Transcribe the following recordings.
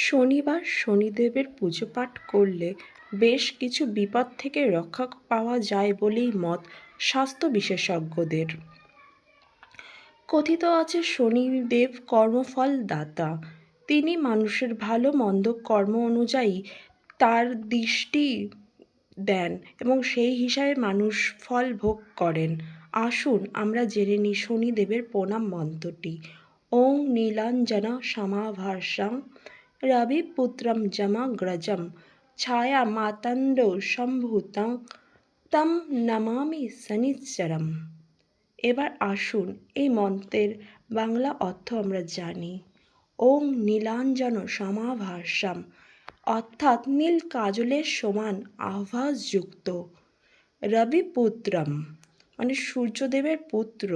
শনিবার শনিদেবের পুজো পাঠ করলে বেশ কিছু বিপদ থেকে রক্ষা পাওয়া যায় বলেই মত স্বাস্থ্য বিশেষজ্ঞদের। কথিত আছে শনিদেব কর্মফল দাতা। তিনি মানুষের ভালো মন্দ কর্ম অনুযায়ী তার দৃষ্টি দেন এবং সেই হিসাবে মানুষ ফল ভোগ করেন। আসুন আমরা জেনে নিই শনিদেবের প্রণাম মন্ত্রটি। ওং নীলাঞ্জন সমাভাসাং রবিপুত্রম যমগ্রজম ছায়া মাতণ্ড সম্ভূতং তম নমামি শনিশ্চরম। এবার আসুন এই মন্ত্রের বাংলা অর্থ আমরা জানি। ওং নীলাঞ্জন সমাভাসাম অর্থাৎ নীল কাজলের সমান আভাসযুক্ত। রবিপুত্রম মানে সূর্যদেবের পুত্র।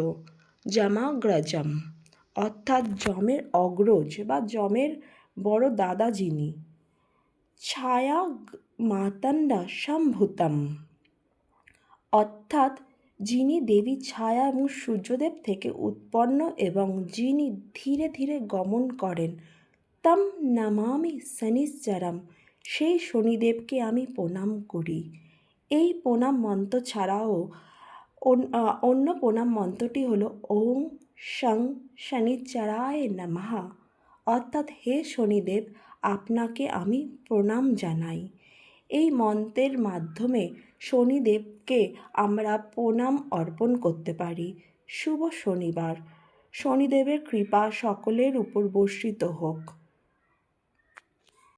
যমাগ্রজম অর্থাৎ যমের অগ্রজ বা যমের বড় দাদা যিনি। ছায়া মাতণ্ডা সম্ভূতম অর্থাৎ যিনি দেবী ছায়া এবং সূর্যদেব থেকে উৎপন্ন এবং যিনি ধীরে ধীরে গমন করেন। তম নমামি শনিশ্চরম সেই শনিদেবকে আমি প্রণাম করি। এই প্রণাম মন্ত্র ছাড়াও অন্য প্রণাম মন্ত্রটি হলো ওং শং শনিশ্চরায় নমঃ অর্থাৎ হে শনিদেব আপনাকে আমি প্রণাম জানাই। এই মন্ত্রের মাধ্যমে শনিদেবকে আমরা প্রণাম অর্পণ করতে পারি। শুভ শনিবার। শনিদেবের কৃপা সকলের উপর বর্ষিত হোক।